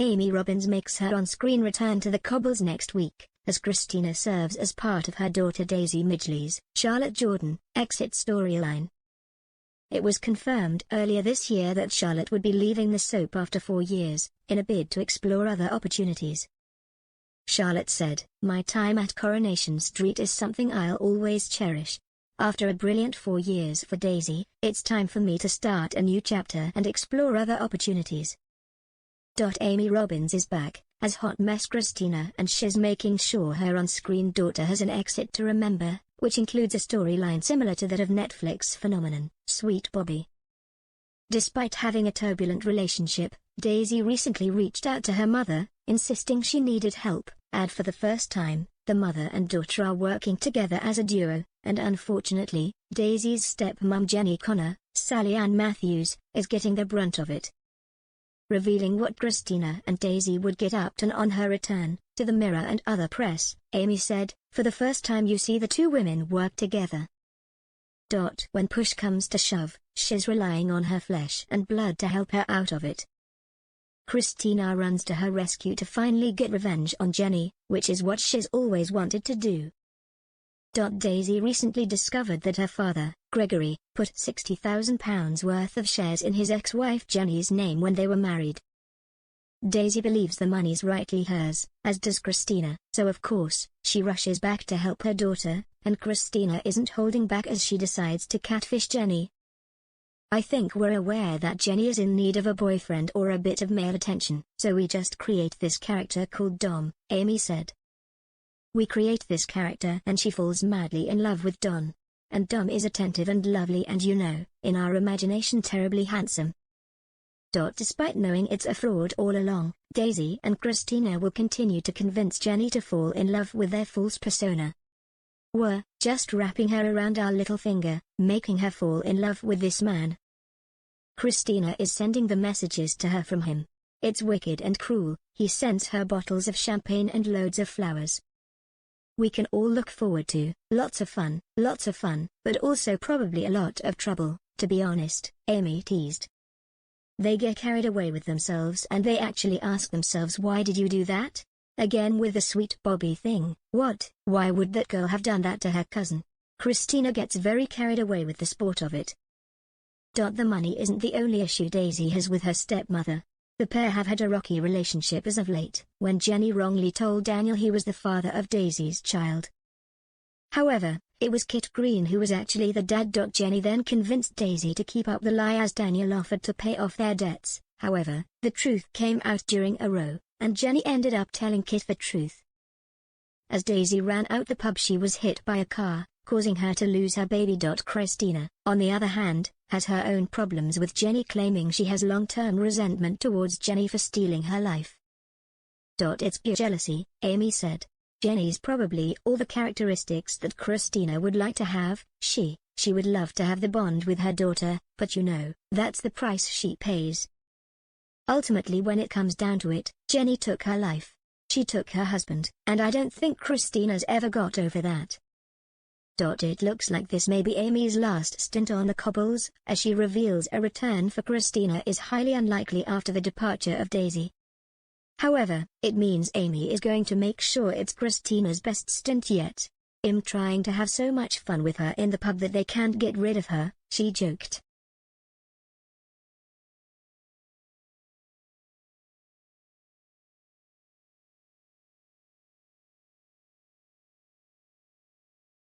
Amy Robbins makes her on-screen return to the Cobbles next week, as Christina serves as part of her daughter Daisy Midgley's Charlotte Jordan exit storyline. It was confirmed earlier this year that Charlotte would be leaving the soap after 4 years, in a bid to explore other opportunities. Charlotte said, "My time at Coronation Street is something I'll always cherish. After a brilliant 4 years for Daisy, it's time for me to start a new chapter and explore other opportunities." Amy Robbins is back, as hot mess Christina, and she's making sure her on-screen daughter has an exit to remember, which includes a storyline similar to that of Netflix phenomenon, Sweet Bobby. Despite having a turbulent relationship, Daisy recently reached out to her mother, insisting she needed help, and for the first time, the mother and daughter are working together as a duo, and unfortunately, Daisy's stepmom Jenny Connor, Sally Ann Matthews, is getting the brunt of it. Revealing what Christina and Daisy would get up to on her return to the Mirror and other press, Amy said, "For the first time you see the two women work together. When push comes to shove, she's relying on her flesh and blood to help her out of it. Christina runs to her rescue to finally get revenge on Jenny, which is what she's always wanted to do." Daisy recently discovered that her father, Gregory, put £60,000 worth of shares in his ex-wife Jenny's name when they were married. Daisy believes the money's rightly hers, as does Christina, so of course, she rushes back to help her daughter, and Christina isn't holding back as she decides to catfish Jenny. "I think we're aware that Jenny is in need of a boyfriend or a bit of male attention, so we just create this character called Dom," Amy said. "We create this character and she falls madly in love with Don. And Dom is attentive and lovely and in our imagination terribly handsome." Despite knowing it's a fraud all along, Daisy and Christina will continue to convince Jenny to fall in love with their false persona. "We're just wrapping her around our little finger, making her fall in love with this man. Christina is sending the messages to her from him. It's wicked and cruel. He sends her bottles of champagne and loads of flowers. We can all look forward to lots of fun, but also probably a lot of trouble, to be honest," Amy teased. "They get carried away with themselves and they actually ask themselves, why did you do that? Again with the Sweet Bobby thing, what? Why would that girl have done that to her cousin?" Christina gets very carried away with the sport of it. The money isn't the only issue Daisy has with her stepmother. The pair have had a rocky relationship as of late, when Jenny wrongly told Daniel he was the father of Daisy's child. However, it was Kit Green who was actually the dad. Jenny then convinced Daisy to keep up the lie as Daniel offered to pay off their debts. However, the truth came out during a row, and Jenny ended up telling Kit the truth. As Daisy ran out the pub, she was hit by a car, causing her to lose her baby. Christina, on the other hand, has her own problems with Jenny, claiming she has long-term resentment towards Jenny for stealing her life. It's pure jealousy, Amy said. Jenny's probably all the characteristics that Christina would like to have. She would love to have the bond with her daughter, but that's the price she pays. Ultimately, when it comes down to it, Jenny took her life. She took her husband, and I don't think Christina's ever got over that. It looks like this may be Amy's last stint on the Cobbles, as she reveals a return for Christina is highly unlikely after the departure of Daisy. However, it means Amy is going to make sure it's Christina's best stint yet. "I'm trying to have so much fun with her in the pub that they can't get rid of her," she joked.